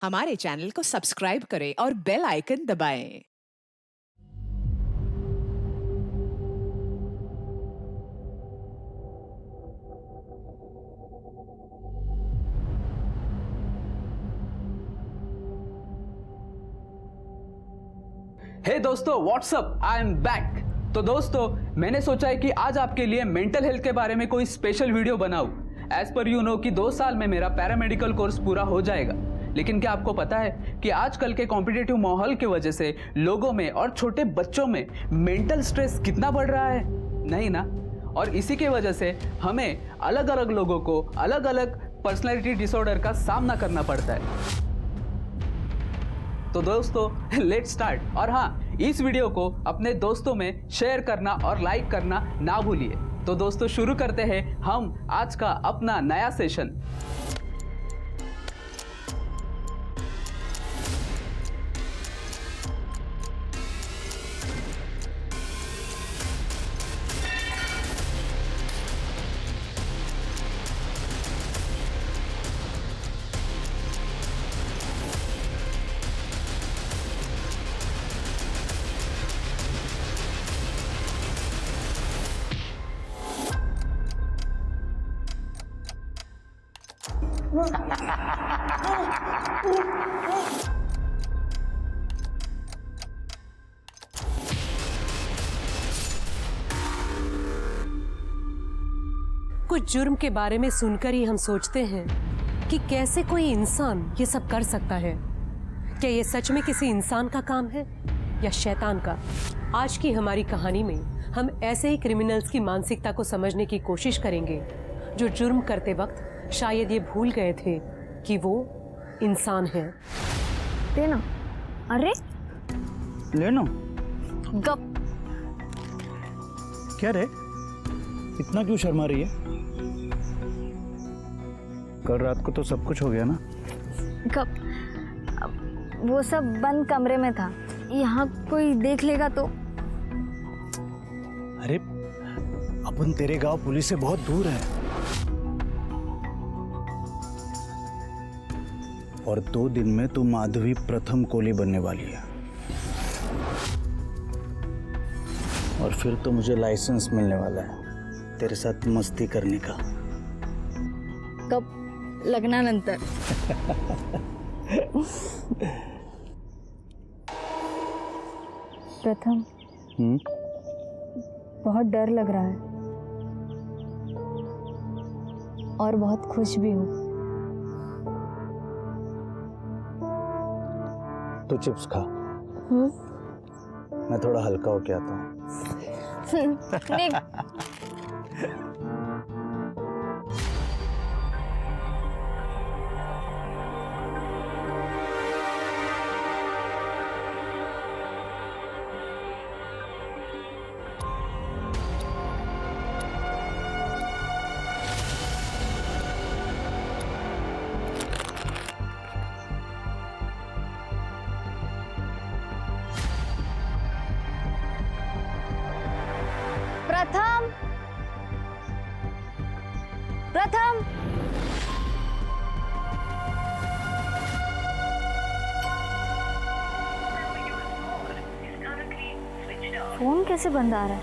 हमारे चैनल को सब्सक्राइब करें और बेल आइकन दबाएं। हे दोस्तों, व्हाट्सअप, आई एम बैक। तो दोस्तों, मैंने सोचा है कि आज आपके लिए मेंटल हेल्थ के बारे में कोई स्पेशल वीडियो बनाऊं। एज पर यू नो कि 2 साल में मेरा पैरामेडिकल कोर्स पूरा हो जाएगा। लेकिन क्या आपको पता है कि आजकल के कॉम्पिटिटिव माहौल की वजह से लोगों में और छोटे बच्चों में मेंटल स्ट्रेस कितना बढ़ रहा है? नहीं ना? और इसी की वजह से हमें अलग अलग लोगों को अलग अलग पर्सनैलिटी डिसऑर्डर का सामना करना पड़ता है। तो दोस्तों, लेट्स स्टार्ट। और हाँ, इस वीडियो को अपने दोस्तों में शेयर करना और लाइक करना ना भूलिए। तो दोस्तों, शुरू करते हैं हम आज का अपना नया सेशन। कुछ जुर्म के बारे में सुनकर ही हम सोचते हैं कि कैसे कोई इंसान ये सब कर सकता है। क्या ये सच में किसी इंसान का काम है या शैतान का? आज की हमारी कहानी में हम ऐसे ही क्रिमिनल्स की मानसिकता को समझने की कोशिश करेंगे जो जुर्म करते वक्त शायद ये भूल गए थे कि वो इंसान है। देना। अरे लेनो। गप। क्या रे, इतना क्यों शर्मा रही है? कल रात को तो सब कुछ हो गया ना? गप। वो सब बंद कमरे में था, यहाँ कोई देख लेगा तो। अरे अपन तेरे गांव पुलिस से बहुत दूर है और 2 दिन में तू माधवी प्रथम कोली बनने वाली है और फिर तो मुझे लाइसेंस मिलने वाला है तेरे साथ मस्ती करने का। कब? लग्नानंतर। प्रथम, बहुत डर लग रहा है और बहुत खुश भी हूँ। तू चिप्स खा, मैं थोड़ा हल्का होके आता हूँ। नहीं। प्रथम, प्रथम, फोन कैसे बंद आ रहा है?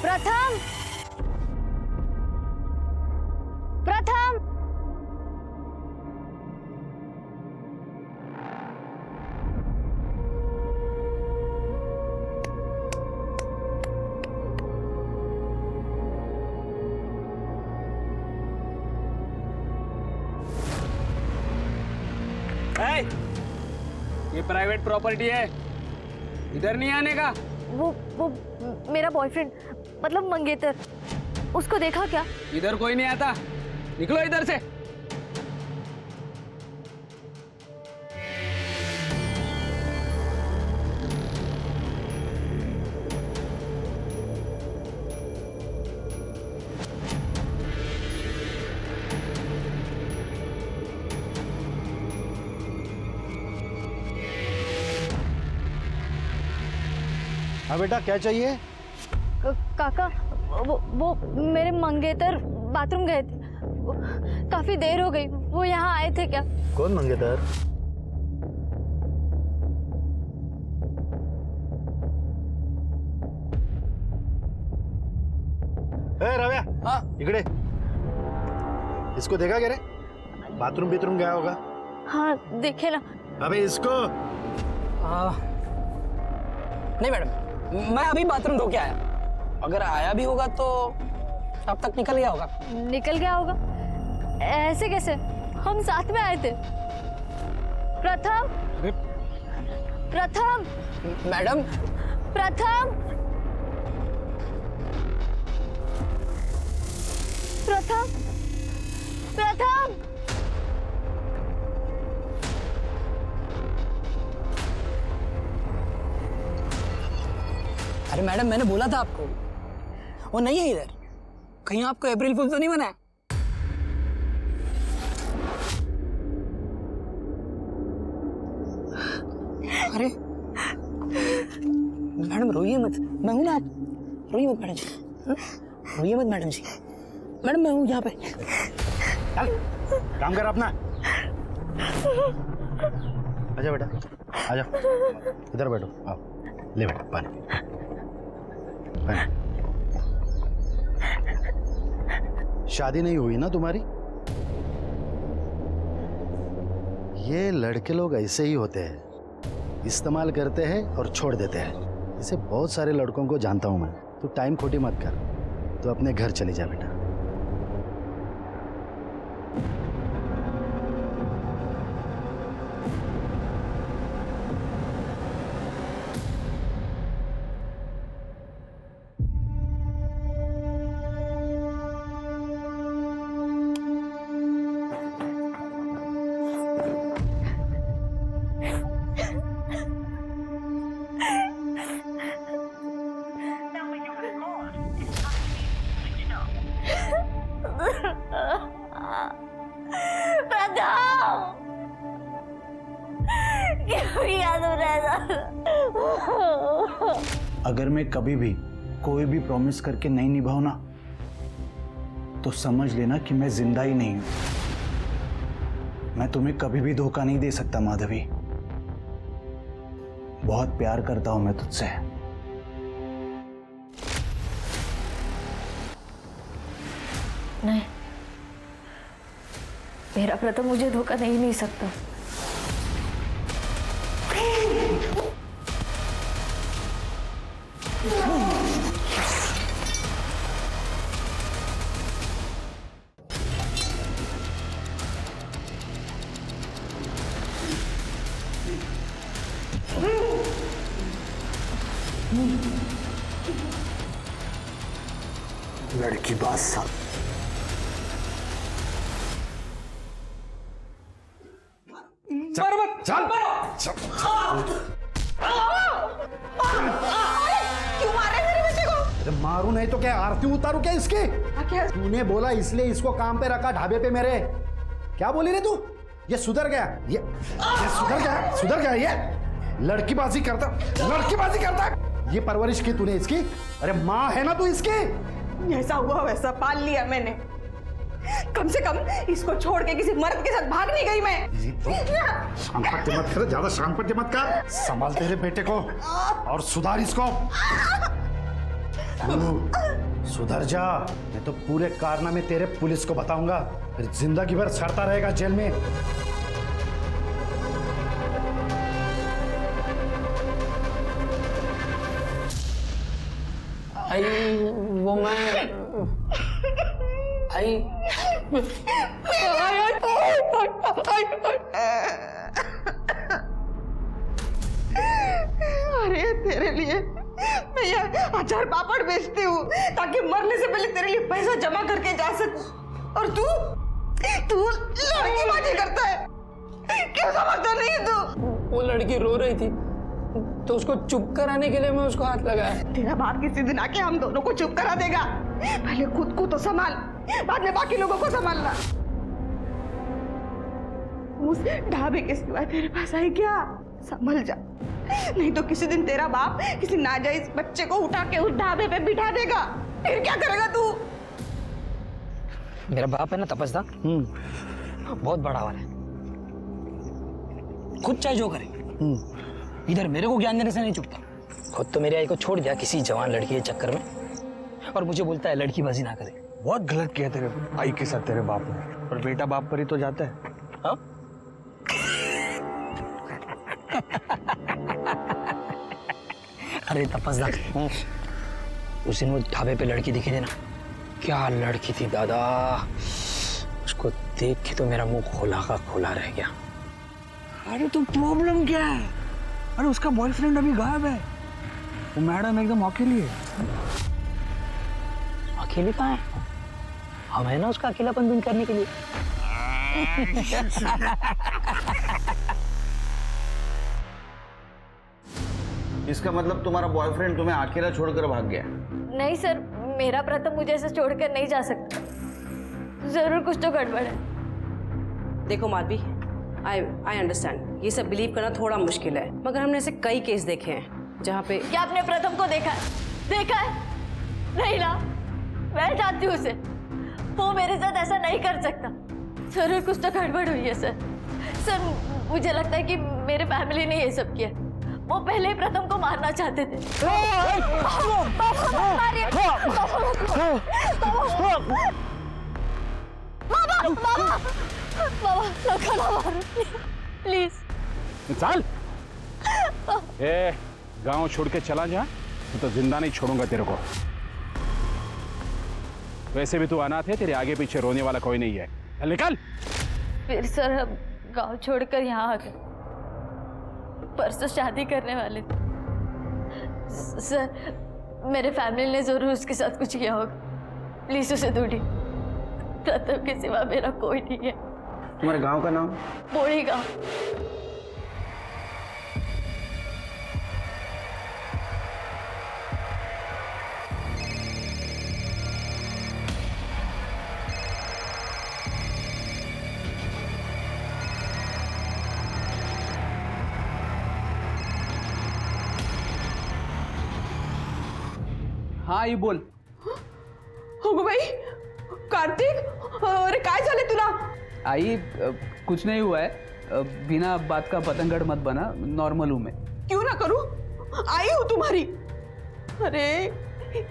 प्रथम, प्रथम। ये प्राइवेट प्रॉपर्टी है, इधर नहीं आने का। वो मेरा बॉयफ्रेंड, मतलब मंगेतर, उसको देखा क्या? इधर कोई नहीं आता, निकलो इधर से। हाँ बेटा, क्या चाहिए? काका, वो मेरे मंगेतर बाथरूम गए थे, काफी देर हो गई। वो यहाँ आए थे क्या? कौन मंगेतर? रव्या, हाँ इकडे। इसको देखा क्या रे? बाथरूम बीथरूम गया होगा। हाँ देखे ना। अबे इसको नहीं मैडम, मैं अभी बाथरूम धो के आया। अगर आया भी होगा तो अब तक निकल गया होगा। निकल गया होगा? ऐसे कैसे? हम साथ में आए थे। प्रथम, प्रथम, मैडम, प्रथम, प्रथम, प्रथम। अरे मैडम, मैंने बोला था आपको, वो नहीं है इधर। कहीं आपको अप्रैल फूल तो नहीं बना है? अरे मैडम रोइए मत, मैं हूं ना। आप रोइए मत मैडम जी, रोइए मत मैडम जी। मैडम मैं हूं यहाँ पे। चल काम कर अपना। आजा बेटा, आजा इधर बैठो। आओ ले बेटा पानी, पानी। शादी नहीं हुई ना तुम्हारी? ये लड़के लोग ऐसे ही होते हैं, इस्तेमाल करते हैं और छोड़ देते हैं। इसे बहुत सारे लड़कों को जानता हूं मैं। तू टाइम खोटी मत कर, तो अपने घर चली जा बेटा। अगर मैं कभी भी कोई भी प्रॉमिस करके नहीं निभाऊं ना, तो समझ लेना कि मैं जिंदा ही नहीं हूं। मैं तुम्हें कभी भी धोखा नहीं दे सकता माधवी। बहुत प्यार करता हूं मैं तुझसे। नहीं, मेरा प्रथम मुझे धोखा नहीं सकता। लड़की बात सब चल क्यों मारे मेरे बेटे को? अरे मारू नहीं तो क्या आरती उतारू क्या इसकी? तूने बोला इसलिए इसको काम पे रखा ढाबे पे मेरे। क्या बोली रे तू? ये सुधर गया, ये सुधर गया ये लड़कीबाजी करता है। ये परवरिश की तूने इसकी? अरे माँ है ना तू इसकी? जैसा हुआ वैसा पाल लिया मैंने। कम से कम इसको छोड़ के किसी मर्द के साथ भाग नहीं गई मैं। शांपत्य मत कर, ज्यादा शांपत्य मत कर। संभाल तेरे बेटे को और सुधार इसको। सुधर जा, मैं तो पूरे कारनामे तेरे पुलिस को बताऊंगा। फिर जिंदगी भर सड़ता रहेगा जेल में। आई वो मैं आई अरे तेरे लिए मैं ये अचार पापड़ बेचती हूँ ताकि मरने से पहले तेरे लिए पैसा जमा करके जा सकूं। और तू लड़कीबाजी करता है। क्यों समझता नहीं है तू? वो लड़की रो रही थी तो उसको चुप कराने के लिए मैं उसको हाथ लगाया। तेरा बाप किसी दिन आके हम दोनों को चुप करा देगा। पहले खुद को तो संभाल, बाद में बाकी लोगों को संभालना। उस ढाबे के सिवा तेरे पास है क्या? संभल जा, नहीं तो किसी दिन तेरा बाप किसी नाजायज बच्चे को उठा के उस ढाबे पे बिठा देगा। फिर क्या करेगा तू? मेरा बाप है ना तपस्दा, बहुत बड़ा वाला है, खुद चाहे जो करे, इधर मेरे को ज्ञान देने से नहीं चुकता। खुद तो मेरी आई को छोड़ दिया किसी जवान लड़की के चक्कर में, और मुझे बोलता है लड़कीबाजी ना करे। बहुत गलत किया तेरे आई के साथ तेरे बाप ने, और बेटा बाप पर ही तो जाता है। हाँ? अरे तपस्दा, उस दिन वो ढाबे पे लड़की दिखी थी ना, क्या लड़की थी दादा, उसको देख के तो मेरा मुंह खोला का खोला रह गया। अरे तो प्रॉब्लम क्या है? अरे उसका बॉयफ्रेंड अभी गायब है, वो मैडम एकदम अकेली है। अकेली कहाँ है? हम है ना उसका अकेलापन दूर करने के लिए। इसका मतलब तुम्हारा बॉयफ्रेंड तुम्हें अकेला छोड़कर भाग गया? नहीं सर, मेरा प्रथम मुझे ऐसे छोड़कर नहीं जा सकता। जरूर कुछ तो गड़बड़ है। देखो माधवी, आई अंडरस्टैंड, ये सब बिलीव करना थोड़ा मुश्किल है, मगर हमने ऐसे कई केस देखे हैं जहाँ पे। क्या आपने प्रथम को देखा है? देखा है? नहीं ना, मैं जानती हूँ उसे, वो मेरे साथ ऐसा नहीं कर सकता। जरूर कुछ तो गड़बड़ हुई है सर। सर मुझे लगता है कि मेरे फैमिली ने ये सब किया, वो पहले ही प्रथम को मारना चाहते थे। प्लीज चल, ए गांव छोड़ के चला जा, तो जिंदा नहीं छोड़ूंगा तेरे को। वैसे भी तू अनाथ है, तेरे आगे पीछे रोने वाला कोई नहीं है। चल निकल। फिर सर हम गांव छोड़कर यहाँ आ गए, परसों शादी करने वाले थे। सर मेरे फैमिली ने जरूर उसके साथ कुछ किया होगा, प्लीज उसे ढूंढिए। प्रथम के सिवा मेरा कोई नहीं है। तुम्हारे गांव का नाम? बोड़ी गांव। हाँ आई बोल. हो भाई कार्तिक, अरे काय झाले तुला? आई कुछ नहीं हुआ है, बिना बात का पतंगड़ मत बना, नॉर्मल हूँ मैं. क्यों ना करूं, आई हूं तुम्हारी. अरे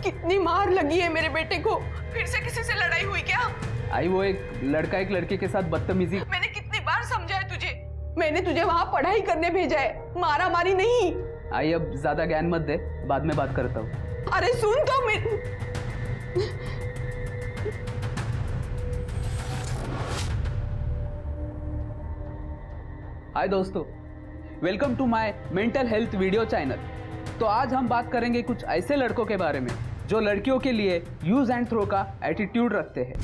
कितनी मार लगी है मेरे बेटे को, फिर से किसी से लड़ाई हुई क्या? आई वो एक लड़का एक लड़के के साथ बदतमीजी. मैंने कितनी बार समझाया तुझे, मैंने तुझे वहां पढ़ाई करने भेजा है, मारा मारी नहीं. आई अब ज्यादा ज्ञान मत दे, बाद में बात करता हूँ. अरे सुन तो मैं. हाय दोस्तों, welcome to my mental health video channel. तो आज हम बात करेंगे कुछ ऐसे लड़कों के बारे में जो लड़कियों के लिए यूज एंड थ्रो का एटीट्यूड रखते हैं.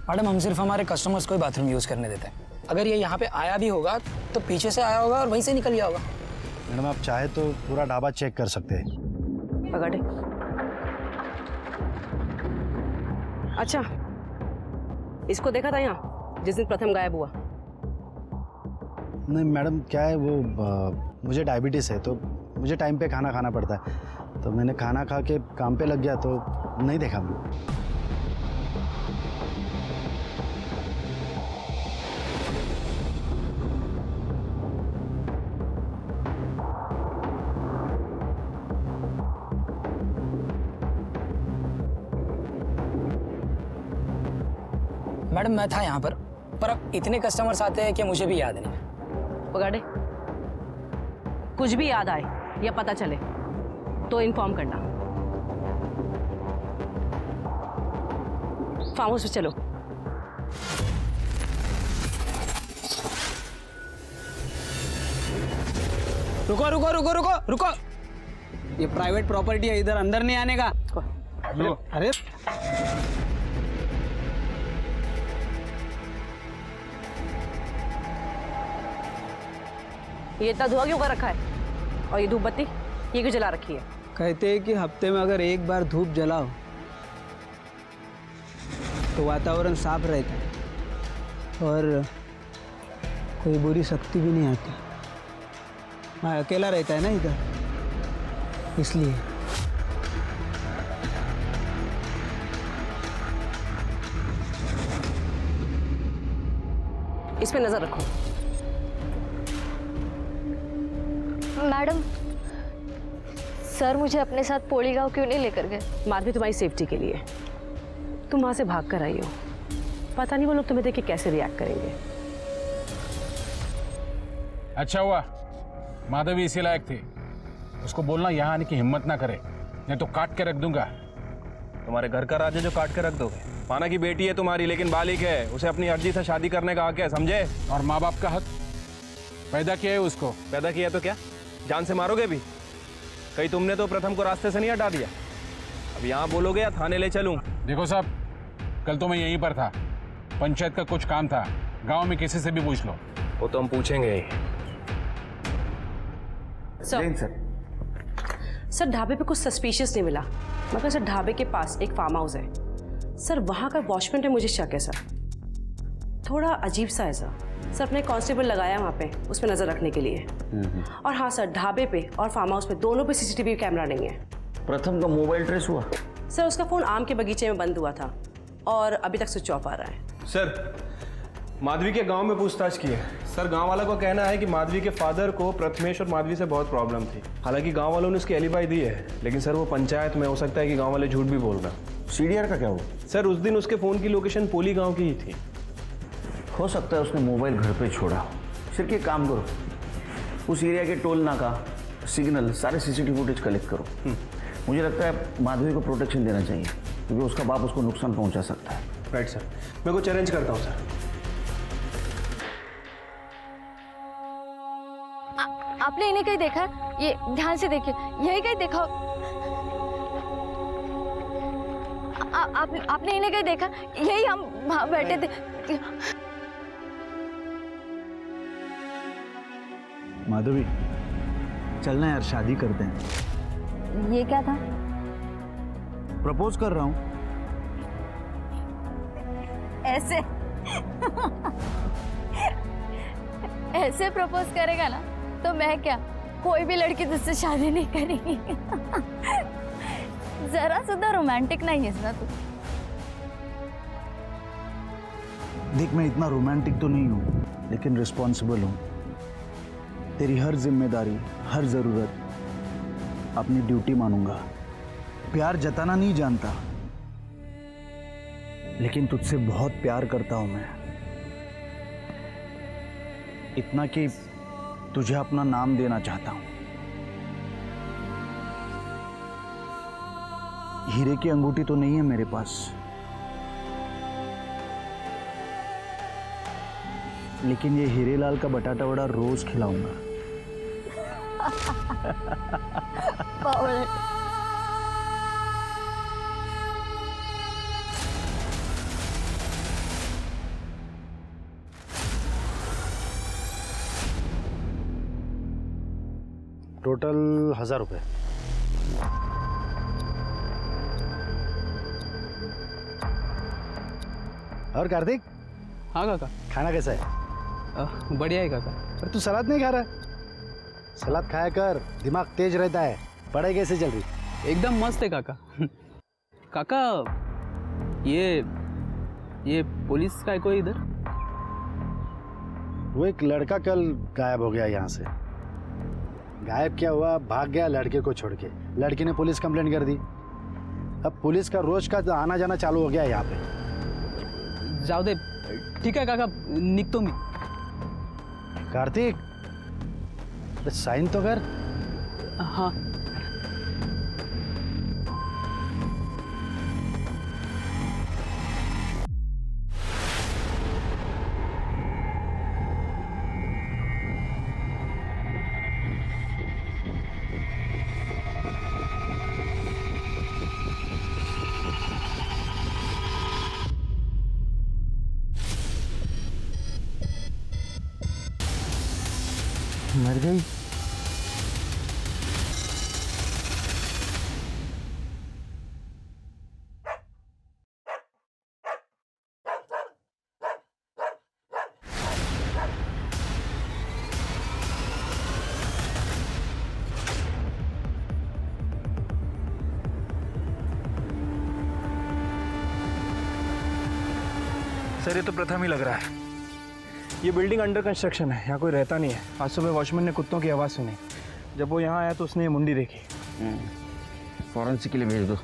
मैडम हम सिर्फ हमारे कस्टमर्स को ही बाथरूम यूज करने देते हैं. अगर ये यहाँ पे आया भी होगा तो पीछे से आया होगा और वहीं से निकल गया होगा. मैडम आप चाहे तो पूरा ढाबा चेक कर सकते हैं. पकड़े. अच्छा, इसको देखा था यहाँ जिस दिन प्रथम गायब हुआ? नहीं मैडम, क्या है वो मुझे डायबिटीज़ है तो मुझे टाइम पे खाना खाना पड़ता है, तो मैंने खाना खा के काम पे लग गया तो नहीं देखा मैंने. मैडम मैं था यहाँ पर अब इतने कस्टमर्स आते हैं कि मुझे भी याद नहीं. पकड़े. कुछ भी याद आए या पता चले तो इन्फॉर्म करना. फार्म हाउस पे चलो. रुको रुको रुको रुको रुको. ये प्राइवेट प्रॉपर्टी है, इधर अंदर नहीं आने का. अरे ये इतना धुआं क्यों कर रखा है? और ये धूप बत्ती ये क्यों जला रखी है? कहते हैं कि हफ्ते में अगर एक बार धूप जलाओ तो वातावरण साफ रहता है और कोई बुरी शक्ति भी नहीं आती। मैं अकेला रहता है ना इधर, इसलिए। इस पे नजर रखो। मैडम, सर मुझे अपने साथ पोली गांव क्यों नहीं लेकर गए? माधवी, तुम्हारी सेफ्टी के लिए। तुम वहां से भाग कर आई हो, पता नहीं वो लोग तुम्हें देख के कैसे रिएक्ट करेंगे। अच्छा हुआ माधवी इसी लायक थी, उसको बोलना यहाँ आने की हिम्मत ना करे, नहीं तो काट के रख दूंगा। तुम्हारे घर का राज है जो काट के रख दोगे? माना की बेटी है तुम्हारी, लेकिन बालिक है, उसे अपनी अर्जी से शादी करने का हक है, समझे? और माँ बाप का हक? पैदा किया है उसको। पैदा किया तो क्या जान से मारोगे भी? कहीं तुमने तो प्रथम को रास्ते से नहीं हटा दिया? अब यहाँ बोलोगे या थाने ले चलूं? देखो साहब, कल तो मैं यहीं पर था, पंचायत का कुछ काम था, गांव में किसी से भी पूछ लो। वो तो हम पूछेंगे ही। सर ढाबे पे कुछ सस्पिशियस नहीं मिला, मगर सर ढाबे के पास एक फार्म हाउस है सर, वहाँ का वॉचमैन है, मुझे शक है सर, थोड़ा अजीब सा है सर। सर अपने कांस्टेबल लगाया वहाँ पे उस पर नजर रखने के लिए। और हाँ सर, ढाबे पे और फार्म हाउस पे दोनों पे सीसीटीवी कैमरा नहीं है। प्रथम का मोबाइल ट्रेस हुआ? सर उसका फोन आम के बगीचे में बंद हुआ था और अभी तक स्विच ऑफ आ रहा है। सर माधवी के गांव में पूछताछ की है सर, गांव वालों का कहना है कि माधवी के फादर को प्रथमेश और माधवी से बहुत प्रॉब्लम थी। हालांकि गांव वालों ने उसकी एलिबाई दी है, लेकिन सर वो पंचायत में, हो सकता है कि गांव वाले झूठ भी बोल रहे हैं। सीडीआर का क्या हुआ? सर उस दिन उसके फोन की लोकेशन पोली गांव की ही थी। हो सकता है उसने मोबाइल घर पे छोड़ा। सिर्फ एक काम करो, उस एरिया के टोल नाका, सिग्नल, सारे सीसीटीवी फुटेज कलेक्ट करो। मुझे लगता है माधवी को प्रोटेक्शन देना चाहिए, क्योंकि उसका बाप उसको नुकसान पहुंचा सकता है। राइट सर, मैं कुछ अरेंज करता हूँ सर। आपने इन्हें कहीं देखा? ये ध्यान से देखिए, यही कहीं देखा? आपने इन्हें कहीं देखा? यही हम वहां बैठे थे। माधवी, चलना यार, शादी करते हैं। ये क्या था? प्रपोज कर रहा हूँ। ऐसे ऐसे प्रपोज करेगा ना तो मैं क्या, कोई भी लड़की तुझसे शादी नहीं करेगी। जरा सुधा रोमांटिक नहीं है ना तू। देख, मैं इतना रोमांटिक तो नहीं हूँ, लेकिन रिस्पॉन्सिबल हूँ। तेरी हर जिम्मेदारी, हर जरूरत अपनी ड्यूटी मानूंगा। प्यार जताना नहीं जानता, लेकिन तुझसे बहुत प्यार करता हूं मैं, इतना कि तुझे अपना नाम देना चाहता हूं। हीरे की अंगूठी तो नहीं है मेरे पास, लेकिन ये हीरेलाल का बटाटा वड़ा रोज खिलाऊंगा। टोटल 1000 रुपये। और कार्तिक? हाँ काका। खाना कैसा है? बढ़िया है काका। पर तू सलाद नहीं खा रहा? सलाद खाया कर, दिमाग तेज रहता है। पढ़ाई कैसे चल रही? एकदम मस्त है काका। काका, ये पुलिस का है कोई इधर? वो एक लड़का कल गायब हो गया यहाँ से। गायब क्या हुआ, भाग गया लड़के को छोड़ के। लड़की ने पुलिस कंप्लेंट कर दी। अब पुलिस का रोज का आना जाना चालू हो गया यहाँ पे। जाओ दे, ठीक है काका, निकतो मी। कार्तिक, साइन तो कर। हाँ। मर गई? सर ये तो प्रथम ही लग रहा है। ये बिल्डिंग अंडर कंस्ट्रक्शन है, यहाँ कोई रहता नहीं है। आज सुबह वॉचमैन ने कुत्तों की आवाज़ सुनी। जब वो यहाँ आया तो उसने ये मुंडी देखी। फॉरेंसिक के लिए भेज दो।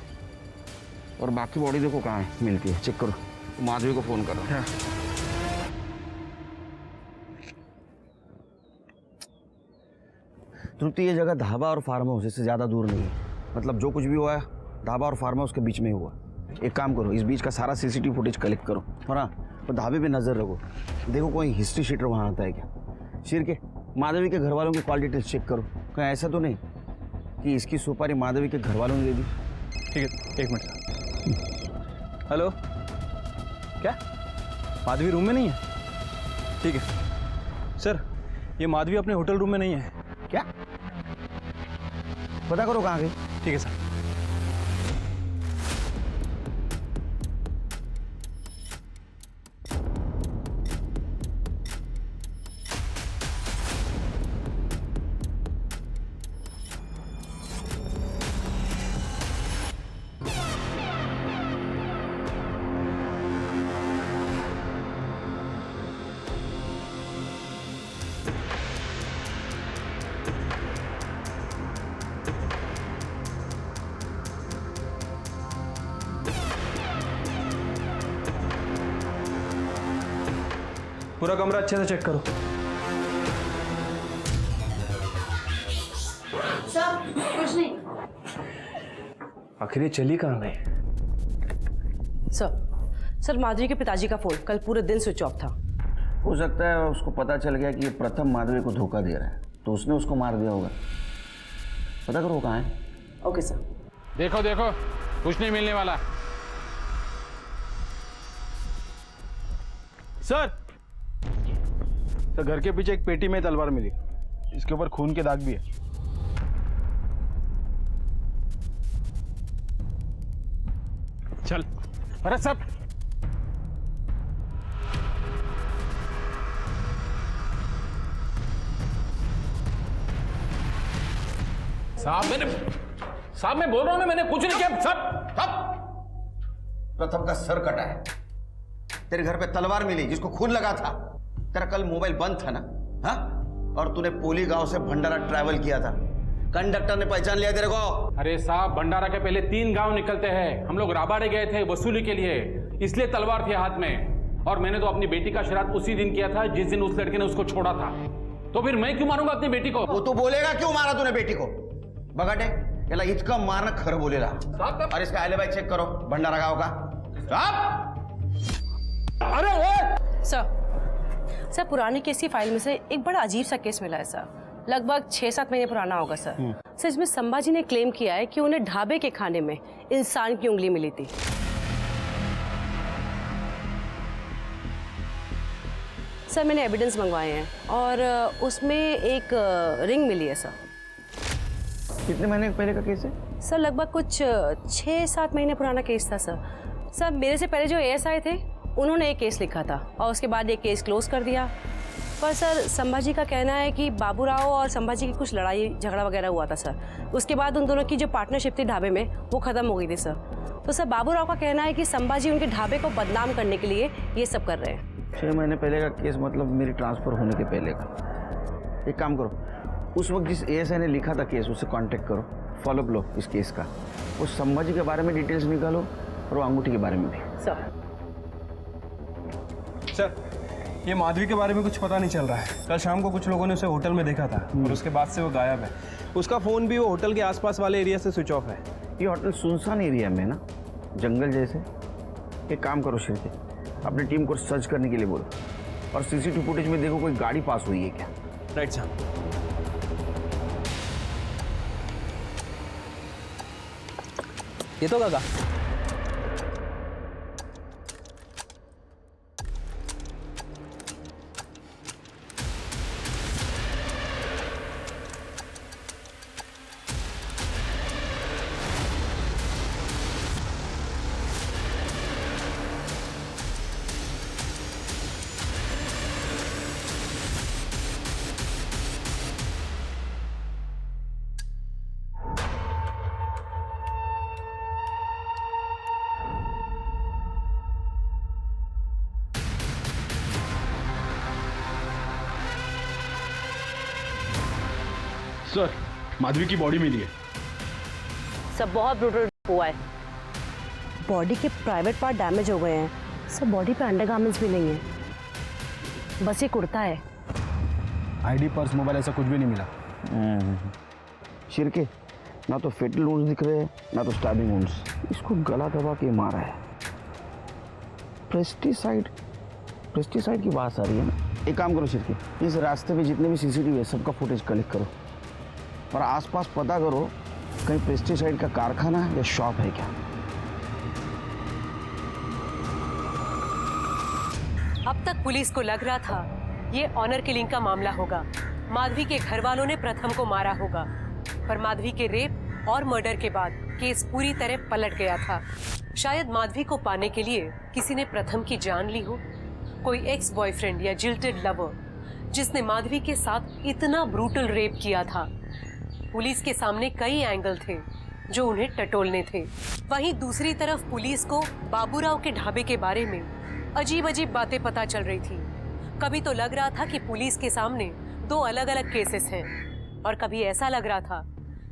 और बाकी बॉडी देखो कहाँ है, मिलती है, चेक करो। माधवी को फ़ोन करो। हाँ। तृप्ति, ये जगह ढाबा और फार्म हाउस इससे ज़्यादा दूर नहीं है। मतलब जो कुछ भी हुआ है ढाबा और फार्म हाउस के बीच में ही हुआ। एक काम करो, इस बीच का सारा सीसीटीवी फुटेज कलेक्ट करो और हाँ, तो ढाबे पे नज़र रखो। देखो कोई हिस्ट्री शीटर वहाँ आता है क्या। शिर के माधवी के घर वालों की कॉल डिटेल्स चेक करो। कहीं ऐसा तो नहीं कि इसकी सुपारी माधवी के घर वालों ने दे दी। ठीक है, एक मिनट। हेलो, क्या माधवी रूम में नहीं है? ठीक है सर, ये माधवी अपने होटल रूम में नहीं है। क्या? पता करो कहाँ गई। ठीक है सर। पूरा कमरा अच्छे से चेक करो। सर कुछ नहीं। आखिर ये चली कहाँ गई? सर माधवी के पिताजी का फोन कल पूरे दिन स्विच ऑफ था। हो सकता है उसको पता चल गया कि ये प्रथम माधवी को धोखा दे रहा है, तो उसने उसको मार दिया होगा। पता करो वो कहाँ है। Okay sir. देखो देखो, कुछ नहीं मिलने वाला। सर घर के पीछे एक पेटी में तलवार मिली, इसके ऊपर खून के दाग भी है। चल। अरे सब साहब मैं बोल रहा हूं, मैंने कुछ नहीं किया। सब प्रथम का सर कटा है। तेरे घर पे तलवार मिली जिसको खून लगा था। तेरा कल मोबाइल बंद था ना? हाँ, और तूने पोली गांव से भंडारा ट्रैवल किया था। कंडक्टर ने पहचान लिया तेरे को। अरे साहब, भंडारा के पहले 3 गांव निकलते हैं। हम लोग राबाड़े गए थे वसूली के लिए, इसलिए तलवार थी हाथ में। और मैंने तो अपनी बेटी का श्राद्ध उसी दिन किया था जिस दिन उस लड़के ने उसको छोड़ा था। तो फिर मैं क्यों मारूंगा अपनी बेटी को? वो तो बोलेगा क्यों मारा तूने बेटी को। बगाटे याला इतका मारना खरं बोलेला। और इसका एलिबाई चेक करो भंडारा गांव का। अरे वो सर पुरानी केस की फाइल में से एक बड़ा अजीब सा केस मिला है सर। लगभग 6-7 महीने पुराना होगा सर। सर इसमें संभाजी ने क्लेम किया है कि उन्हें ढाबे के खाने में इंसान की उंगली मिली थी। सर मैंने एविडेंस मंगवाए हैं और उसमें एक रिंग मिली है सर। कितने महीने पहले का केस है? सर लगभग कुछ 6-7 महीने पुराना केस था सर। सर मेरे से पहले जो एएसआई थे उन्होंने एक केस लिखा था और उसके बाद एक केस क्लोज कर दिया। पर सर संभाजी का कहना है कि बाबूराव और संभाजी की कुछ लड़ाई झगड़ा वगैरह हुआ था सर। उसके बाद उन दोनों की जो पार्टनरशिप थी ढाबे में वो ख़त्म हो गई थी सर। तो सर बाबूराव का कहना है कि संभाजी उनके ढाबे को बदनाम करने के लिए ये सब कर रहे हैं। 6 महीने पहले का केस मतलब मेरी ट्रांसफ़र होने के पहले का। एक काम करो, उस वक्त जिस एएसआई ने लिखा था केस उससे कांटेक्ट करो, फॉलोअप लो इस केस का। उस संभाजी के बारे में डिटेल्स निकालो और वो अंगूठी के बारे में भी। सर ये माधवी के बारे में कुछ पता नहीं चल रहा है। कल शाम को कुछ लोगों ने उसे होटल में देखा था और उसके बाद से वो गायब है। उसका फ़ोन भी वो होटल के आसपास वाले एरिया से स्विच ऑफ है। ये होटल सुनसान एरिया में ना, जंगल जैसे। एक काम करो शिरके, अपनी टीम को सर्च करने के लिए बोलो और सीसीटीवी फुटेज में देखो कोई गाड़ी पास हुई है क्या। राइट साहब। ये तो काका सर, माधवी की बॉडी मिली है। सब बहुत ब्रूटल हुआ है। बॉडी के प्राइवेट पार्ट डैमेज हो गए हैं। सब बॉडी पे अंडरगारमेंट्स भी नहीं है, बस ये कुर्ता है। आईडी, पर्स, मोबाइल ऐसा कुछ भी नहीं मिला। शिरके, ना तो फेटल वुंड्स दिख रहे हैं ना तो स्टैबिंग वुंड्स। इसको गला दबा के मारा है। पेस्टिसाइड की बात आ रही है ना। एक काम करो शिरके, इस रास्ते पे जितने भी सीसीटीवी है सबका फुटेज कलेक्ट करो और आसपास पता करो कहीं पेस्टिसाइड का कारखाना या शॉप है क्या। अब तक पुलिस को लग रहा था ये ऑनर किलिंग का मामला होगा। माधवी के घर वालों ने प्रथम को मारा होगा, पर माधवी के रेप और मर्डर के बाद केस पूरी तरह पलट गया था। शायद माधवी को पाने के लिए किसी ने प्रथम की जान ली हो, कोई एक्स बॉयफ्रेंड या जिल्टेड लवर जिसने माधवी के साथ इतना ब्रूटल रेप किया था। पुलिस के सामने कई एंगल थे जो उन्हें टटोलने थे। वहीं दूसरी तरफ पुलिस को बाबूराव के ढाबे के बारे में अजीब अजीब बातें पता चल रही थी। कभी तो लग रहा था कि पुलिस के सामने दो अलग अलग केसेस हैं और कभी ऐसा लग रहा था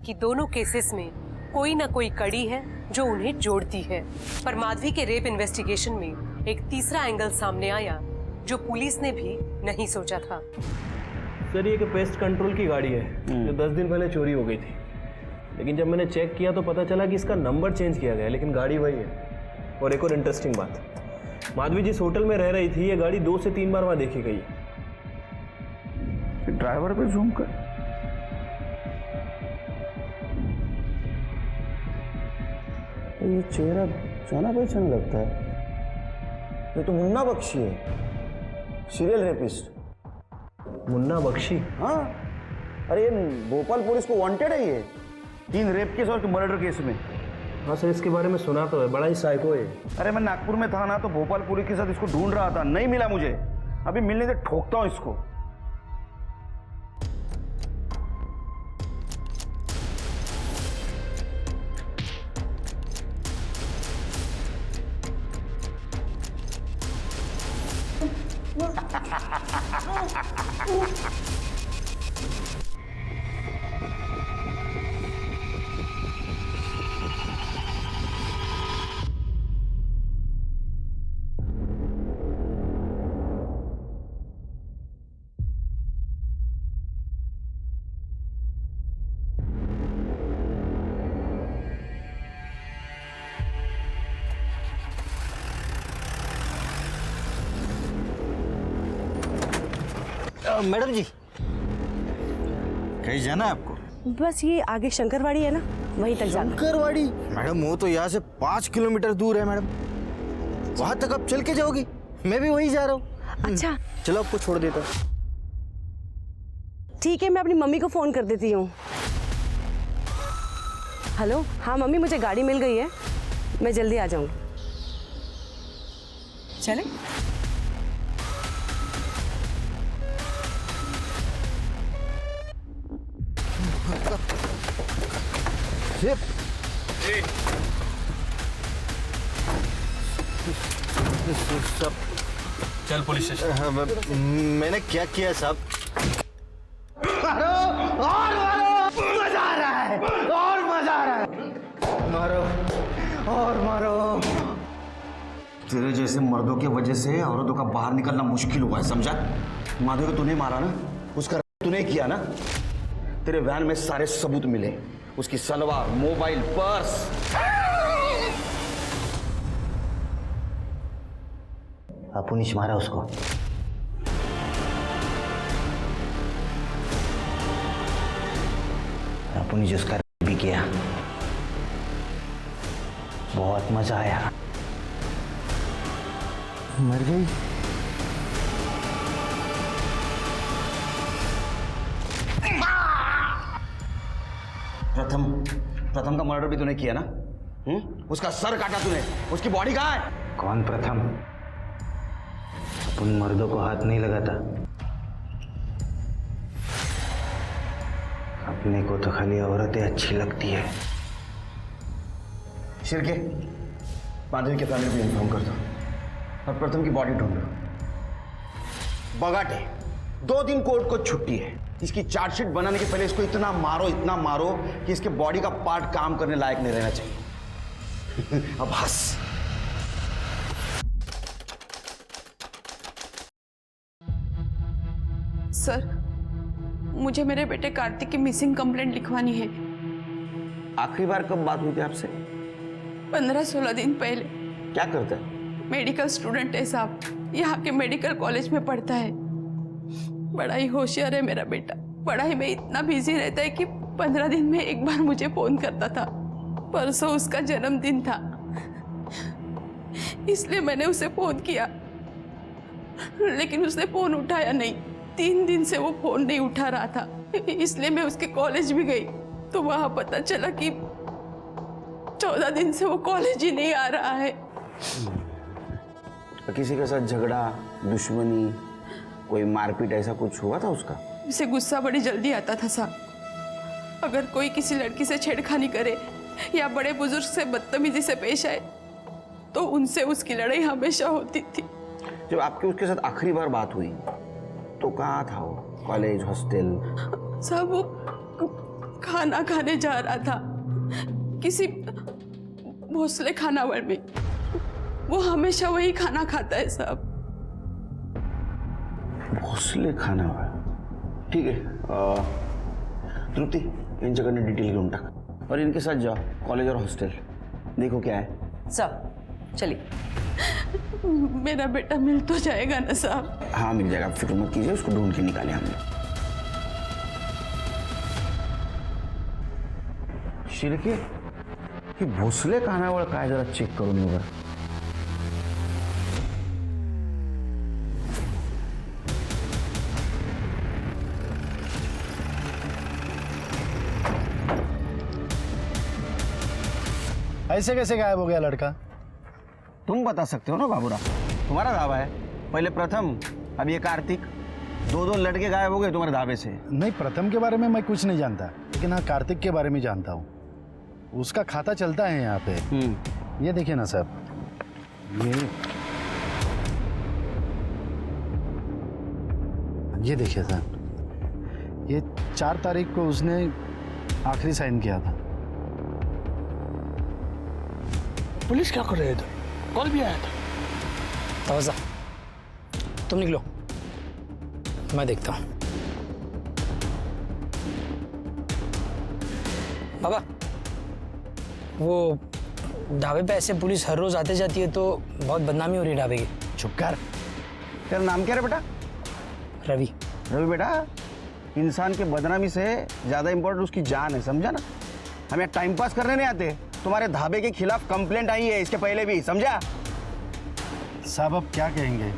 कि दोनों केसेस में कोई ना कोई कड़ी है जो उन्हें जोड़ती है। पर माधवी के रेप इन्वेस्टिगेशन में एक तीसरा एंगल सामने आया जो पुलिस ने भी नहीं सोचा था। सर, ये एक पेस्ट कंट्रोल की गाड़ी है जो 10 दिन पहले चोरी हो गई थी, लेकिन जब मैंने चेक किया तो पता चला कि इसका नंबर चेंज किया गया, लेकिन गाड़ी वही है। और एक और इंटरेस्टिंग बात, माधवी जिस होटल में रह रही थी ये गाड़ी 2 से 3 बार वहां देखी गई। ड्राइवर पे जूम कर। ये चेहरा जाना पहचाना लगता है। ये तो मुन्ना बख्शी है, सीरियल रेपिस्ट। मुन्ना बख्शी? हाँ, अरे ये भोपाल पुलिस को वांटेड है ये 3 रेप केस और मर्डर केस में। हाँ सर, इसके बारे में सुना तो है, बड़ा ही साइको है। अरे मैं नागपुर में था ना तो भोपाल पुलिस के साथ इसको ढूंढ रहा था, नहीं मिला मुझे। अभी मिलने से ठोकता हूँ इसको। मैडम जी, कहीं जाना है आपको? बस ये आगे शंकरवाड़ी है ना, वहीं तक जाना। शंकरवाड़ी? मैडम वो तो यहाँ से 5 किलोमीटर दूर है मैडम। वहां तक आप चल के जाओगी? मैं भी वहीं जा रहा हूँ। अच्छा चलो आपको छोड़ देता। ठीक है, मैं अपनी मम्मी को फोन कर देती हूँ। हेलो, हाँ मम्मी, मुझे गाड़ी मिल गई है, मैं जल्दी आ जाऊँगी। चले? सब चल पुलिस स्टेशन। मैंने क्या किया साहब? और मारो, मजा आ रहा है, और मजा आ रहा है। मारो और मारो। तेरे जैसे मर्दों की वजह से औरतों का बाहर निकलना मुश्किल हुआ है, समझा? माधव को तूने मारा ना, उसका तूने किया ना। तेरे वैन में सारे सबूत मिले, उसकी सलवार, मोबाइल, पर्स। अपुनिश मारा उसको। अपुनिश उसका भी किया। बहुत मजा आया। मर गई। प्रथम का मर्डर भी तूने किया ना? उसका सर काटा तूने, उसकी बॉडी कहाँ है? कौन प्रथम? उन मर्दों को हाथ नहीं लगाता। अपने को तो खाली औरतें अच्छी लगती है। शिरके, माधवी के फैमिली को इन्फॉर्म कर दो और प्रथम की बॉडी ढूंढो। बगाटे 2 दिन कोर्ट को छुट्टी है, इसकी चार्जशीट बनाने के पहले इसको इतना मारो कि इसके बॉडी का पार्ट काम करने लायक नहीं रहना चाहिए। अब हंस। सर, मुझे मेरे बेटे कार्तिक की मिसिंग कंप्लेंट लिखवानी है। आखिरी बार कब बात हुई थी आपसे? 15-16 दिन पहले। क्या करता है? मेडिकल स्टूडेंट है साहब, यहाँ के मेडिकल कॉलेज में पढ़ता है। बड़ा ही होशियार है मेरा बेटा। पढ़ाई में इतना बिजी रहता है कि 15 दिन में एक बार मुझे फोन करता था। परसों उसका जन्मदिन था, इसलिए मैंने उसे फोन किया, लेकिन उसने फोन उठाया नहीं। 3 दिन से वो फोन नहीं उठा रहा था, इसलिए मैं उसके कॉलेज भी गई तो वहां पता चला कि 14 दिन से वो कॉलेज ही नहीं आ रहा है। किसी के साथ झगड़ा, दुश्मनी, कोई मारपीट ऐसा कुछ हुआ था उसका? उसे गुस्सा बड़ी जल्दी आता था साहब। अगर कोई किसी लड़की से छेड़खानी करे या बड़े बुजुर्ग से बदतमीजी से पेश आए तो उनसे उसकी लड़ाई हमेशा होती थी। जब आपकी उसके साथ आखिरी बार बात हुई तो कहाँ था वो? College, hostel? साहब वो खाना खाने जा रहा था किसी भोसले खानावळ में। वो हमेशा वही खाना खाता है साहब। भोसले खानावळ, ठीक है। तृप्ति, यांच्याकडनं डिटेल घेऊन टाक और इनके साथ जाओ कॉलेज और हॉस्टल, देखो क्या है। सर चलिए। मेरा बेटा मिल तो जाएगा ना साहब? हाँ मिल जाएगा, फिक्र मत कीजिए, उसको ढूंढ के निकाले हमने। शिर्के, ही भोसले खानावळ काय जरा चेक करून घेऊ बरं। ऐसे कैसे गायब हो गया लड़का? तुम बता सकते हो ना बाबूराव, तुम्हारा धाबा है। पहले प्रथम, अब ये कार्तिक, 2 लड़के गायब हो गए तुम्हारे धाबे से। नहीं, प्रथम के बारे में मैं कुछ नहीं जानता, लेकिन हाँ कार्तिक के बारे में जानता हूँ। उसका खाता चलता है यहाँ पे। ये देखिए ना साहब, ये देखिए साहब, ये 4 तारीख को उसने आखिरी साइन किया था। पुलिस क्या कर रहे थे? कॉल भी आया था। तवज्जा, तुम निकलो, मैं देखता हूँ। बाबा, वो ढाबे पे ऐसे पुलिस हर रोज आते जाती है तो बहुत बदनामी हो रही है ढाबे की। चुप कर। तेरा नाम क्या है बेटा? रवि। रवि बेटा, इंसान के बदनामी से ज्यादा इंपॉर्टेंट उसकी जान है, समझा ना? हम यहाँ टाइम पास करने नहीं आते। तुम्हारे ढाबे के खिलाफ कंप्लेंट आई है इसके पहले भी, समझा? साहब अब क्या कहेंगे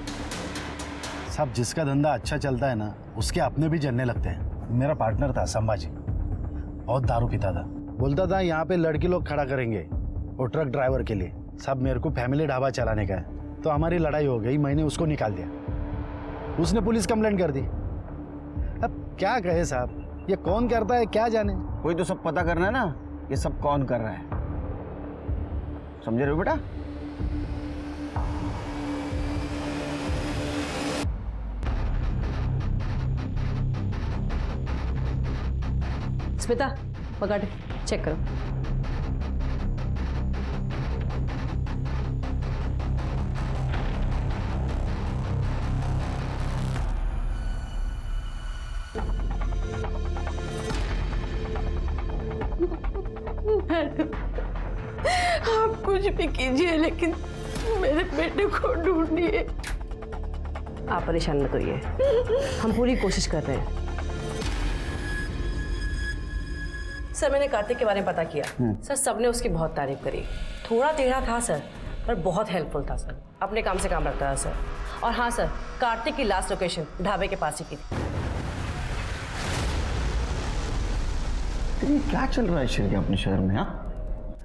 साहब, जिसका धंधा अच्छा चलता है ना उसके अपने भी जलने लगते हैं। मेरा पार्टनर था संभाजी, बहुत दारू पीता था। बोलता था यहाँ पे लड़की लोग खड़ा करेंगे वो ट्रक ड्राइवर के लिए। साहब मेरे को फैमिली ढाबा चलाने का है, तो हमारी लड़ाई हो गई, मैंने उसको निकाल दिया। उसने पुलिस कंप्लेंट कर दी। अब क्या कहे साहब, ये कौन करता है क्या जाने। कोई तो सब पता करना है ना, ये सब कौन कर रहा है, समझे रहे हो बेटा? स्मिता पकड़, चेक करो। मैडम, आप कुछ भी कीजिए लेकिन मेरे बेटे को ढूंढिए। आप परेशान मत होइए, हम पूरी कोशिश कर रहे हैं। सर मैंने कार्तिक के बारे में पता किया। सर सबने उसकी बहुत तारीफ करी। थोड़ा टेढ़ा था सर, पर बहुत हेल्पफुल था सर। अपने काम से काम रखता था सर। और हाँ सर, कार्तिक की लास्ट लोकेशन ढाबे के पास ही की थी। ये क्या चल रहा है शिर्के अपने शहर में? हाँ,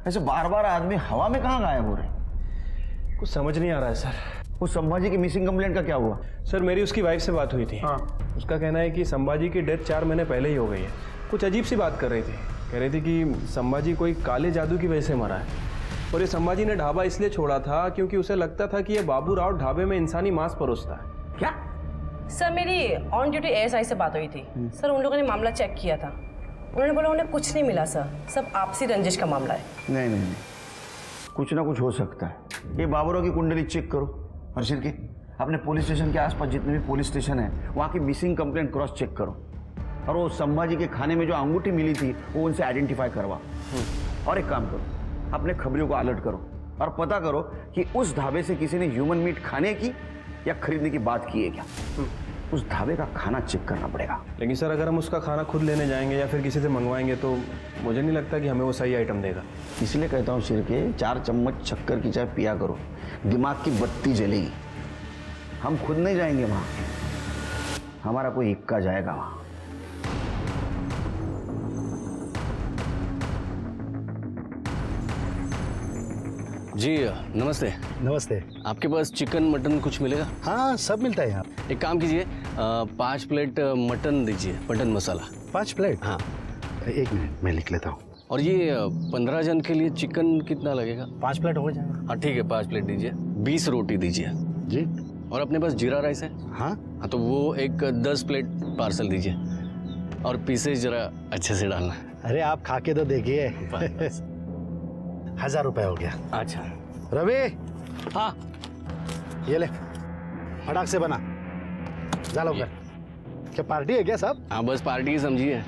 ऐसे बार बार आदमी हवा में कहाँ गायब हो रहे? कुछ समझ नहीं आ रहा है सर। उस संभाजी की मिसिंग कंप्लेंट का क्या हुआ? सर मेरी उसकी वाइफ से बात हुई थी। हाँ। उसका कहना है कि संभाजी की डेथ 4 महीने पहले ही हो गई है। कुछ अजीब सी बात कर रही थी, कह रही थी कि संभाजी कोई काले जादू की वजह से मरा है। और ये संभाजी ने ढाबा इसलिए छोड़ा था क्योंकि उसे लगता था कि ये बाबू राव ढाबे में इंसानी मांस परोसता है। क्या? सर मेरी ऑन ड्यूटी एएसआई से बात हुई थी। सर उन लोगों ने मामला चेक किया था, उन्होंने बोला उन्हें कुछ नहीं मिला सर, सब आपसी रंजिश का मामला है। नहीं नहीं नहीं, कुछ ना कुछ हो सकता है। ये बाबरों की कुंडली चेक करो हर्षिल की, अपने पुलिस स्टेशन के आसपास जितने भी पुलिस स्टेशन है वहाँ की मिसिंग कंप्लेंट क्रॉस चेक करो, और वो संभाजी के खाने में जो अंगूठी मिली थी वो उनसे आइडेंटिफाई करवा। और एक काम करो, अपने खबरियों को अलर्ट करो और पता करो कि उस ढाबे से किसी ने ह्यूमन मीट खाने की या खरीदने की बात की है क्या। उस ढाबे का खाना चेक करना पड़ेगा। लेकिन सर अगर हम उसका खाना खुद लेने जाएंगे या फिर किसी से मंगवाएंगे तो मुझे नहीं लगता कि हमें वो सही आइटम देगा। इसलिए कहता हूँ शिर के 4 चम्मच शक्कर की चाय पिया करो, दिमाग की बत्ती जलेगी। हम खुद नहीं जाएंगे वहाँ, हमारा कोई इक्का जाएगा वहाँ। जी नमस्ते। नमस्ते। आपके पास चिकन मटन कुछ मिलेगा? हाँ सब मिलता है यहाँ। एक काम कीजिए, 5 प्लेट मटन दीजिए, मटन मसाला। 5 प्लेट? हाँ। 1 मिनट मैं लिख लेता हूँ। और ये 15 जन के लिए चिकन कितना लगेगा? 5 प्लेट हो जाएगा। हाँ ठीक है, 5 प्लेट दीजिए। 20 रोटी दीजिए। जी। और अपने पास जीरा राइस है? हाँ तो वो एक 10 प्लेट पार्सल दीजिए, और पीसेज जरा अच्छे से डालना। अरे आप खा के तो देखिए। 1000 रुपए हो गया। अच्छा रवि। हाँ ये ले, फटाक से बना, जा लो घर। क्या पार्टी है क्या साहब? हाँ बस पार्टी ही समझिए।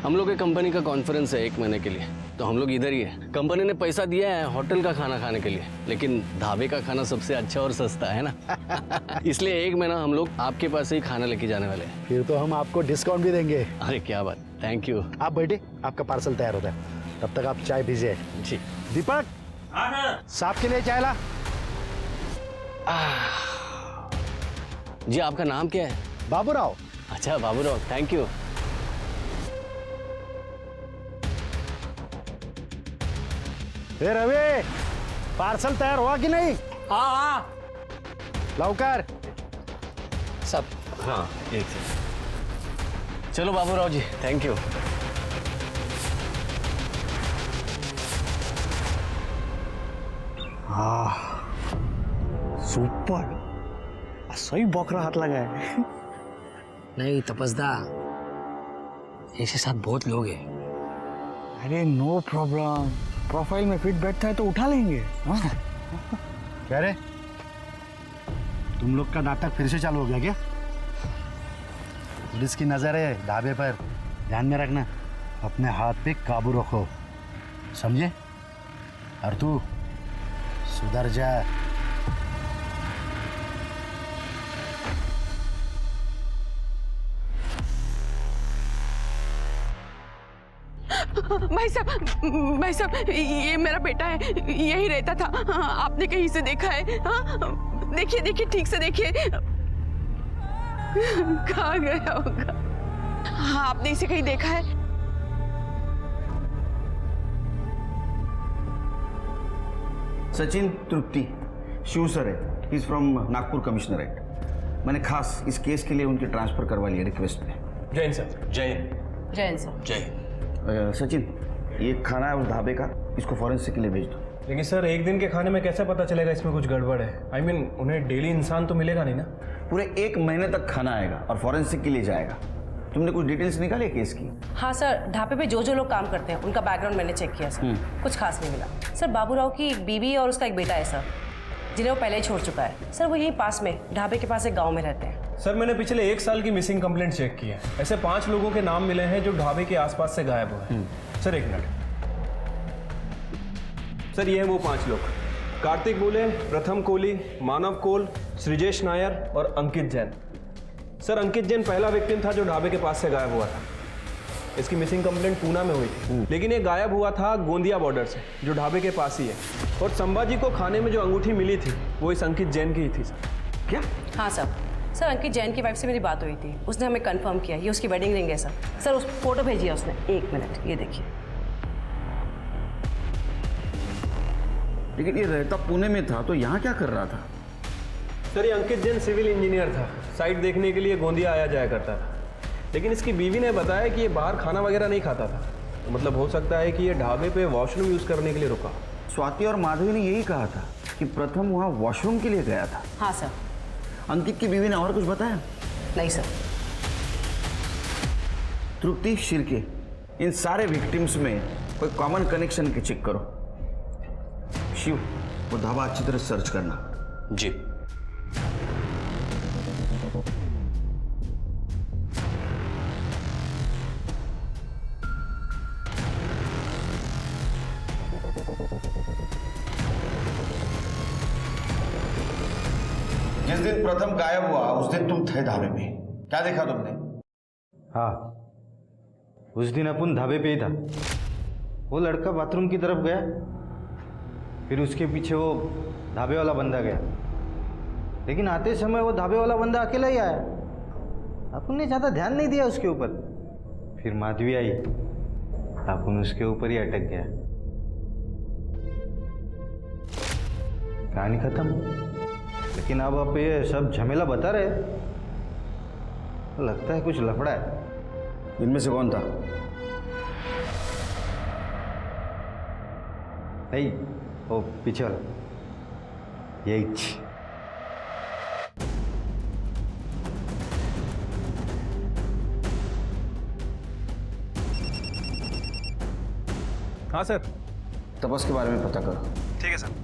हम लोग के कंपनी का कॉन्फ्रेंस है 1 महीने के लिए, तो हम लोग इधर ही है। कंपनी ने पैसा दिया है होटल का खाना खाने के लिए, लेकिन ढाबे का खाना सबसे अच्छा और सस्ता है ना। इसलिए 1 महीना हम लोग आपके पास से ही खाना लेके जाने वाले हैं। फिर तो हम आपको डिस्काउंट भी देंगे। अरे क्या बात, थैंक यू। आप बैठे, आपका पार्सल तैयार होता है, तब तक आप चाय पीजिए। जी। दीपक साहब के लिए चाय ला। जी आपका नाम क्या है? बाबूराव। अच्छा बाबूराव, थैंक यू। ए रवि, पार्सल तैयार हुआ कि नहीं? हाँ लवकर। सब हाँ एक से। चलो बाबूराव जी, थैंक यू। सुपर, सही बकरा हाथ लगा है। नहीं तपस्दा, ऐसे साथ बहुत लोग हैं। अरे नो प्रॉब्लम, प्रोफाइल में फिट बैठता है तो उठा लेंगे। हाँ? क्या रे, तुम लोग का नाटक फिर से चालू हो गया क्या? पुलिस की नजर है ढाबे पर, ध्यान में रखना। अपने हाथ पे काबू रखो, समझे? और तू सुधर जा। भाई साहब ये मेरा बेटा है, यही रहता था। आपने कहीं से देखा है? हाँ? देखिए ठीक से देखिए, कहाँ गया होगा? हाँ आपने इसे कहीं देखा है? सचिन तृप्ति, शिव सर है, इज फ्रॉम नागपुर कमिश्नरेट। मैंने खास इस केस के लिए उनकी ट्रांसफर करवा लिया रिक्वेस्ट पे। जय हिंद सर। जय जय हिंद सर। जय। सचिन, ये खाना है उस ढाबे का, इसको फॉरेंसिक के लिए भेज दो। लेकिन सर एक दिन के खाने में कैसे पता चलेगा इसमें कुछ गड़बड़ है? I mean, उन्हें डेली इंसान तो मिलेगा नहीं ना। पूरे 1 महीने तक खाना आएगा और फॉरेंसिक के लिए जाएगा। तुमने कुछ डिटेल्स निकाली है केस की? हाँ सर, ढाबे पे जो लोग काम करते हैं उनका बैकग्राउंड मैंने चेक किया सर, कुछ खास नहीं मिला। सर बाबूराव की एक बीवी और उसका एक बेटा है सर, जिन्हें वो पहले ही छोड़ चुका है। सर वो यहीं पास में ढाबे के पास एक गाँव में रहते हैं। सर मैंने पिछले 1 साल की मिसिंग कंप्लेंट चेक की है। ऐसे 5 लोगों के नाम मिले हैं जो ढाबे के आसपास से गायब हुए हैं। Sir 1 minute. सर ये हैं वो 5 लोग: कार्तिक बुले, प्रथम कोहली, मानव कोल, श्रीजेश नायर और अंकित जैन। सर अंकित जैन पहला विक्टिम था जो ढाबे के पास से गायब हुआ था। इसकी मिसिंग कंप्लेंट पूना में हुई थी, लेकिन ये गायब हुआ था गोंदिया बॉर्डर से, जो ढाबे के पास ही है। और संभाजी को खाने में जो अंगूठी मिली थी वो इस अंकित जैन की ही थी। सर क्या? हाँ सर अंकित जैन की वाइफ से मेरी बात हुई थी, उसने हमें कंफर्म किया ये उसकी वेडिंग रिंग है सर। सर उस फोटो भेजी है उसने। 1 मिनट, ये देखिए। लेकिन ये रहता पुणे में था तो यहाँ क्या कर रहा था? सर ये अंकित जैन सिविल इंजीनियर था, साइट देखने के लिए गोंदिया आया जाया करता था। लेकिन इसकी बीवी ने बताया कि ये बाहर खाना वगैरह नहीं खाता था, तो मतलब हो सकता है कि ये ढाबे पे वॉशरूम यूज़ करने के लिए रुका। स्वाति और माधवी ने यही कहा था कि प्रथम वहाँ वॉशरूम के लिए गया था। हाँ सर। अंकित की बीवी ने और कुछ बताया? नहीं सर। तृप्ति शिर्के, इन सारे विक्टिम्स में कोई कॉमन कनेक्शन के चेक करो। शिव, वो ढाबा अच्छी तरह सर्च करना। जी। जिस दिन प्रथम गायब हुआ उस दिन तुम थे ढाबे पे, क्या देखा तुमने? हाँ, उस दिन अपन ढाबे पे ही था। वो लड़का बाथरूम की तरफ गया, फिर उसके पीछे वो ढाबे वाला बंदा गया, लेकिन आते समय वो ढाबे वाला बंदा अकेला ही आया। अपन ने ज़्यादा ध्यान नहीं दिया उसके ऊपर। फिर माधवी आई, अपन उसके ऊपर ही अटक गया। कहानी खत्म। लेकिन अब आप ये सब झमेला बता रहे, तो लगता है कुछ लफड़ा है। इनमें से कौन था? नहीं, वो पीछे वाला, यही। हाँ सर। तपस के बारे में पता करो। ठीक है सर।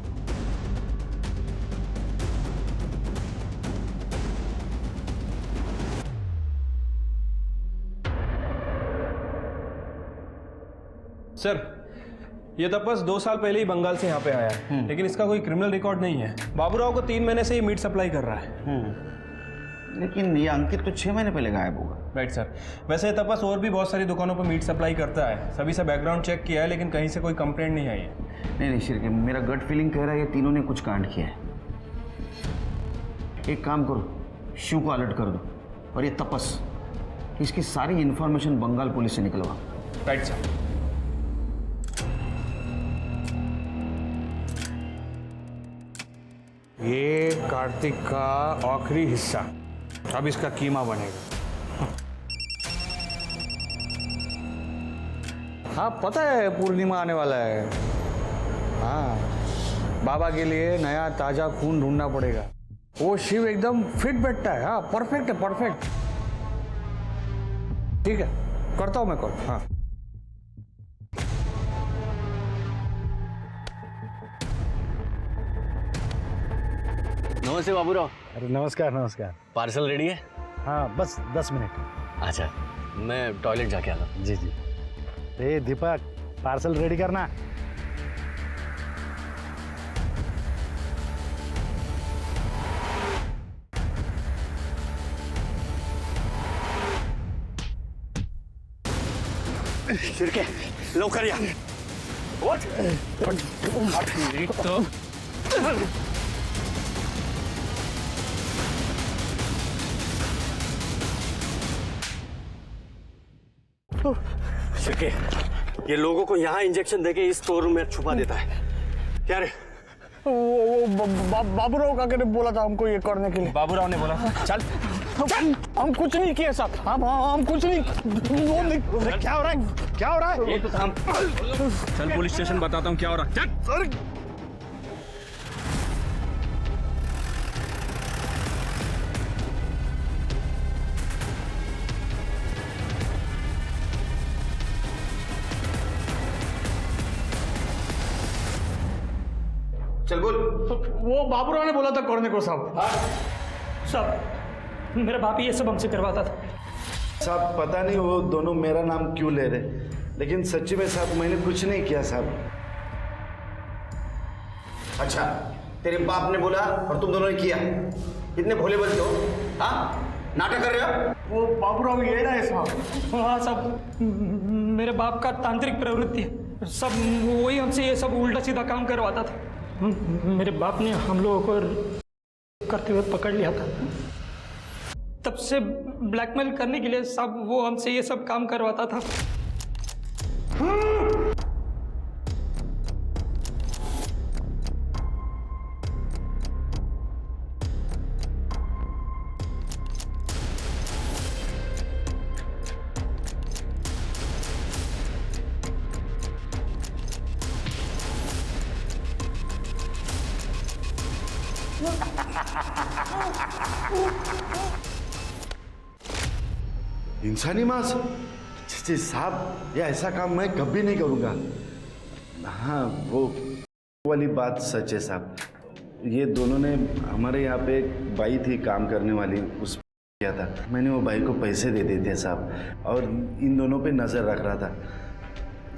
सर, ये तपस 2 साल पहले ही बंगाल से यहाँ पे आया है, लेकिन इसका कोई क्रिमिनल रिकॉर्ड नहीं है। बाबूराव को 3 महीने से ये मीट सप्लाई कर रहा है। लेकिन ये अंकित तो 6 महीने पहले गायब हुआ। Right sir. वैसे तपस और भी बहुत सारी दुकानों पर मीट सप्लाई करता है। सभी से बैकग्राउंड चेक किया है, लेकिन कहीं से कोई कंप्लेंट नहीं आई है। नहीं शिरके, मेरा गट फीलिंग कह रहा है ये तीनों ने कुछ कांड किया है। एक काम करो, शिव को अलर्ट कर दो, और ये तपस, इसकी सारी इंफॉर्मेशन बंगाल पुलिस से निकलवा। Right sir. ये कार्तिक का आखिरी हिस्सा, अब इसका कीमा बनेगा। हाँ पता है पूर्णिमा आने वाला है। हाँ, बाबा के लिए नया ताजा खून ढूंढना पड़ेगा। वो शिव एकदम फिट बैठता है। हाँ परफेक्ट है, परफेक्ट। ठीक है, करता हूँ मैं कॉल। हाँ नमस्ते बाबूराव। अरे नमस्कार नमस्कार। पार्सल रेडी है? हाँ बस 10 मिनट। अच्छा, मैं टॉयलेट जाके आता हूँ। जी जी। ए दीपक, पार्सल रेडी करना। शिरके, लवकर या। शिरके, ये लोगों को यहाँ इंजेक्शन देके इस स्टोर रूम में छुपा देता है। क्या रे? बाबूराव काका ने बोला था हमको ये करने के लिए। बाबूराव ने बोला? चल चल, हम कुछ नहीं किए साहब। हम कुछ नहीं। क्या हो रहा है? क्या हो रहा है? ये तो थाम। चल पुलिस स्टेशन बताता हूँ क्या हो रहा है। चल। चल बोल। वो बाबूराव ने बोला था करने को साहब। साहब, मेरा बाप ही ये सब हमसे करवाता था। साहब पता नहीं वो दोनों मेरा नाम क्यों ले रहे, लेकिन सच्ची में साहब मैंने कुछ नहीं किया साहब। अच्छा, तेरे बाप ने बोला और तुम दोनों ने किया? इतने भोले बनते हो? हाँ, नाटक कर रहे हो? वो बाबूराव ये रहा है साहब। हाँ साहब, मेरे बाप का तांत्रिक प्रवृत्ति है। सब वही हमसे ये सब उल्टा सीधा काम करवाता था। मेरे बाप ने हम लोगों को करते हुए पकड़ लिया था। तब से ब्लैकमेल करने के लिए सब वो हमसे ये सब काम करवाता था। इंसानी मांस? जी साहब, ये ऐसा काम मैं कभी नहीं करूँगा। हाँ, वो वाली बात सच है साहब। ये दोनों ने हमारे यहाँ पे एक बाई थी काम करने वाली, उस किया था। मैंने वो बाई को पैसे दे दिए थे साहब, और इन दोनों पे नज़र रख रहा था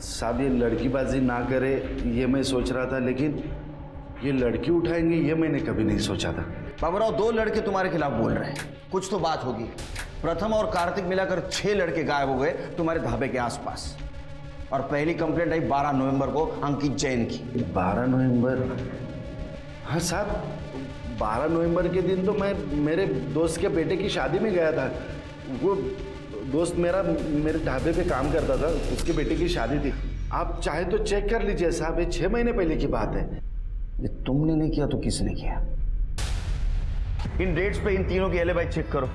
साहब। ये लड़कीबाजी ना करे ये मैं सोच रहा था, लेकिन ये लड़की उठाएंगे ये मैंने कभी नहीं सोचा था। बाबूराव, 2 लड़के तुम्हारे खिलाफ बोल रहे हैं, कुछ तो बात होगी। प्रथम और कार्तिक मिलाकर 6 लड़के गायब हो गए तुम्हारे ढाबे के आसपास, और पहली कंप्लेंट आई 12 नवंबर को अंकित जैन की। 12 नवंबर? हाँ साहब, 12 नवंबर के दिन तो मैं मेरे दोस्त के बेटे की शादी में गया था। वो दोस्त मेरे ढाबे पे काम करता था, उसके बेटे की शादी थी। आप चाहे तो चेक कर लीजिए साहब, ये 6 महीने पहले की बात है। ये तुमने नहीं किया तो किसने किया? इन डेट्स पे इन तीनों की एलिबाई चेक करो।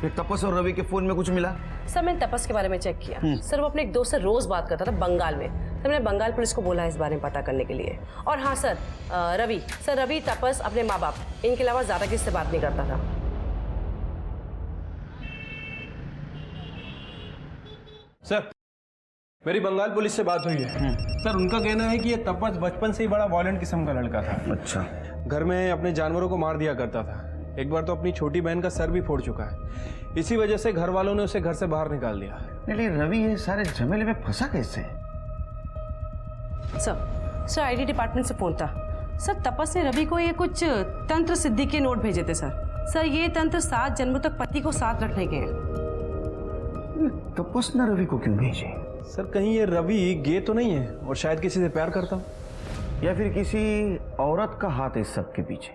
ये तपस और रवि के फोन में कुछ मिला? सर मैंने तपस के बारे में चेक किया। सर वो अपने एक दोस्त से रोज बात करता था बंगाल में। सर मैंने बंगाल पुलिस को बोला इस बारे में पता करने के लिए। और हाँ सर, रवि तपस अपने माँ बाप इनके अलावा ज्यादा किसी से बात नहीं करता था। सर, मेरी बंगाल पुलिस से बात हुई है। सर, उनका कहना है कि ये तपस बचपन से ही बड़ा वॉयलेंट किस्म का लड़का था। अच्छा। घर में अपने जानवरों को मार दिया करता था। एक बार तो अपनी छोटी बहन का सर भी फोड़ चुका है। इसी वजह से घर वालों ने उसे घर से बाहर निकाल दिया। लेकिन रवि ये सारे झमेले में फंसा कैसे? सर आईटी डिपार्टमेंट से फोन था। सर तपस ने रवि को ये कुछ तंत्र सिद्धि के नोट भेजे थे सर। ये तंत्र 7 जन्मों तक पति को साथ रखने के हैं। तपस ने रवि को क्यों भेजे? सर, कहीं ये रवि गे तो नहीं है और शायद किसी से प्यार करता हो, या फिर किसी औरत का हाथ है इस सब के पीछे?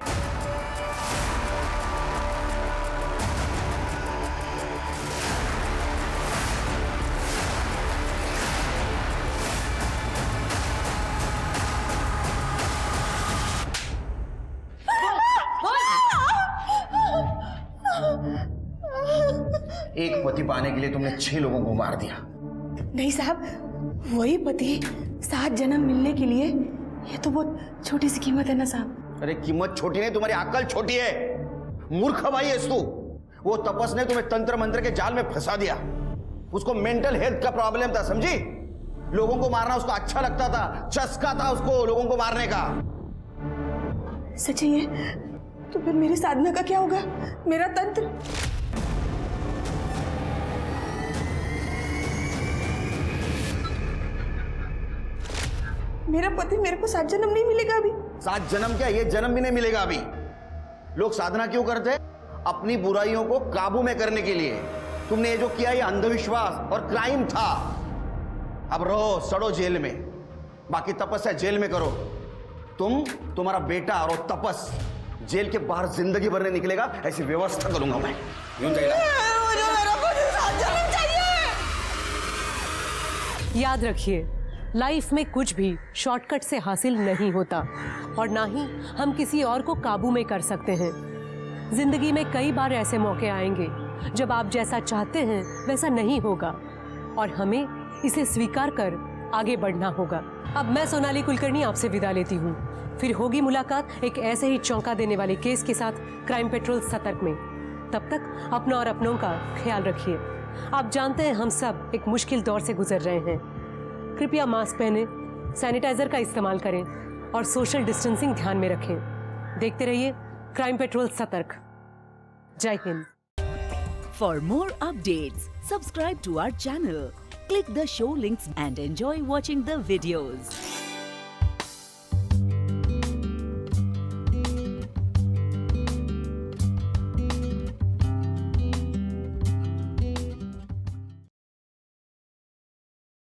एक पति पाने के लिए तुमने 6 लोगों को मार दिया। नहीं साहब, वही पति 7 जन्म मिलने के लिए, ये तो बहुत छोटी सी कीमत है ना साहब। अरे कीमत छोटी नहीं, तुम्हारी अक्ल छोटी है। मूर्ख भाई है तू। वो तपस ने तुम्हें तंत्र मंत्र के जाल में फंसा दिया। उसको मेंटल हेल्थ का प्रॉब्लम था, समझी? लोगों को मारना उसको अच्छा लगता था, चस्का था उसको लोगों को मारने का। सच है? तो फिर मेरी साधना का क्या होगा? मेरा तंत्र? मेरा पति मेरे को 7 जन्म नहीं मिलेगा अभी? 7 जन्म क्या, ये जन्म भी नहीं मिलेगा अभी। लोग साधना क्यों करते हैं? अपनी बुराइयों को काबू में करने के लिए। तुमने ये जो किया ये अंधविश्वास और क्राइम था। अब रहो सड़ो जेल में, बाकी तपस्या जेल में करो। तुम्हारा बेटा और तपस जेल के बाहर जिंदगी भर नहीं निकलेगा, ऐसी व्यवस्था करूंगा मैं। याद रखिए, लाइफ में कुछ भी शॉर्टकट से हासिल नहीं होता, और ना ही हम किसी और को काबू में कर सकते हैं। जिंदगी में कई बार ऐसे मौके आएंगे जब आप जैसा चाहते हैं वैसा नहीं होगा, और हमें इसे स्वीकार कर आगे बढ़ना होगा। अब मैं सोनाली कुलकर्णी आपसे विदा लेती हूँ। फिर होगी मुलाकात एक ऐसे ही चौंका देने वाले केस के साथ क्राइम पेट्रोल सतर्क में। तब तक अपना और अपनों का ख्याल रखिए। आप जानते हैं हम सब एक मुश्किल दौर से गुजर रहे हैं। कृपया मास्क पहने, सैनिटाइजर का इस्तेमाल करें और सोशल डिस्टेंसिंग ध्यान में रखें। देखते रहिए क्राइम पेट्रोल सतर्क। जय Hind. For more updates, subscribe to our channel, click the show links and enjoy watching the videos.